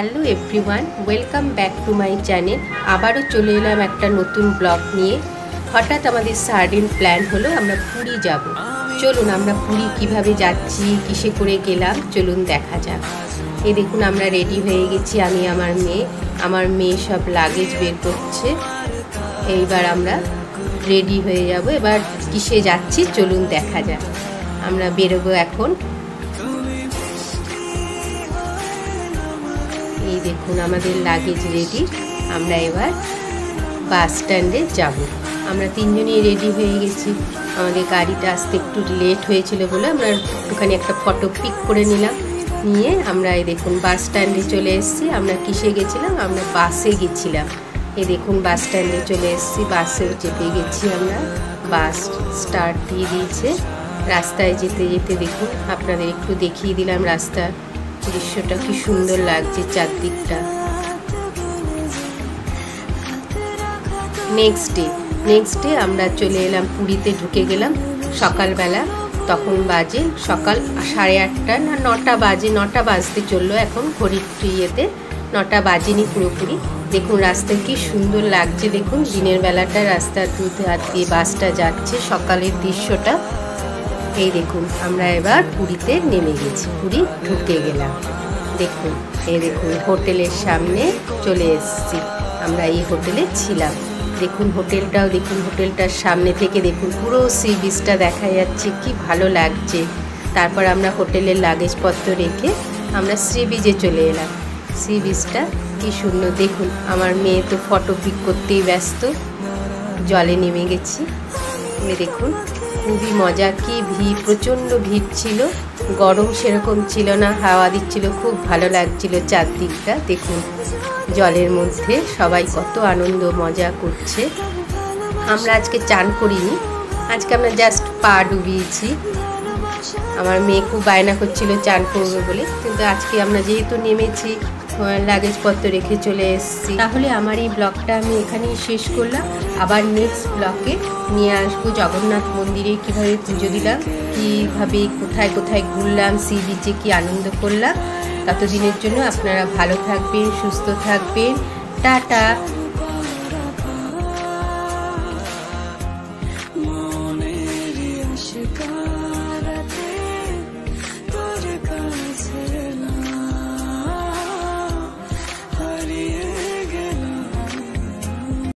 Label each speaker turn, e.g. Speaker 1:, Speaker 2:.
Speaker 1: Hello everyone, welcome back to my channel. আবারও চলে এলাম একটা নতুন ব্লগ নিয়ে। হঠাৎ আমাদের সাডেন প্ল্যান হলো আমরা পুরী যাব। চলুন আমরা পুরী কিভাবে যাচ্ছি, কিসে করে গেলাম, চলুন দেখা যাক। এই দেখুন আমরা রেডি হয়ে গেছি, আমি আমার মেয়ে সব লাগেজ বের করছে। এইবার আমরা রেডি হয়ে যাব। এবার কিসে যাচ্ছি চলুন দেখা যাক। আমরা বেরোবো এখন। এই দেখুন আমাদের লাগেজ রেডি। আমরা এবার বাস স্ট্যান্ডে যাব। আমরা তিনজনই রেডি হয়ে গেছি। আমাদের গাড়িটা আসতে একটু লেট হয়েছিল বলে আমরা একটুখানি একটা ফটো পিক করে নিয়ে আমরা এই দেখুন বাস স্ট্যান্ডে চলে এসেছি। আমরা কিসে গেছিলাম? আমরা বাসে গেছিলাম। এই দেখুন বাস স্ট্যান্ডে চলে এসেছি, বাসেও চেপে গেছি আমরা। বাস স্টার্ট দিয়ে দিয়েছে। রাস্তায় যেতে যেতে দেখুন আপনাদের একটু দেখিয়ে দিলাম রাস্তার দৃশ্যটা কি সুন্দর লাগছে চারদিকটা। নেক্সট ডে আমরা চলে এলাম পুরীতে, ঢুকে গেলাম সকালবেলা। তখন বাজে সকাল 8:30 না 9টা বাজে, 9টা বাজতে চললো এখন ঘড়ির ইয়েতে। 9টা বাজেনি পুরোপুরি। দেখুন রাস্তা কি সুন্দর লাগছে, দেখুন দিনের বেলাটা রাস্তার দুধার দিয়ে বাসটা যাচ্ছে, সকালের দৃশ্যটা। এই দেখুন আমরা এবার পুরীতে নেমে গেছি, পুরী ঢুকে গেলাম। দেখুন এই দেখুন হোটেলের সামনে চলে এসেছি। আমরা এই হোটেলে ছিলাম। দেখুন হোটেলটাও দেখুন, হোটেলটার সামনে থেকে দেখুন পুরো সি বিচটা দেখা যাচ্ছে, কি ভালো লাগছে। তারপর আমরা হোটেলের লাগেজপত্র রেখে আমরা সি বিচে চলে এলাম। সি বিচটা কি সুন্দর দেখুন। আমার মেয়ে তো ফটো পিক করতেই ব্যস্ত। জলে নেমে গেছি। দেখুন খুবই মজা, কি ভিড়, প্রচণ্ড ভিড় ছিল। গরম সেরকম ছিল না, হাওয়া দিচ্ছিল, খুব ভালো লাগছিল চারদিকটা। দেখুন জলের মধ্যে সবাই কত আনন্দ মজা করছে। আমরা আজকে চান করিনি, আজকে আমরা জাস্ট পা ডুবিয়েছি। আমার মেয়ে খুব বায়না করছিল চান করবে বলে, কিন্তু আজকে আমরা যেহেতু নেমেছি লাগেজপত্র রেখে চলে এসেছি। তাহলে আমার এই ব্লগটা আমি এখানেই শেষ করলাম। আবার নেক্সট ব্লগে নিয়ে আসবো জগন্নাথ মন্দিরে কীভাবে পুজো দিলাম, কীভাবে কোথায় কোথায় ঘুরলাম, সি বিচে কী আনন্দ করলাম। ততদিনের জন্য আপনারা ভালো থাকবেন, সুস্থ থাকবেন। টাটা।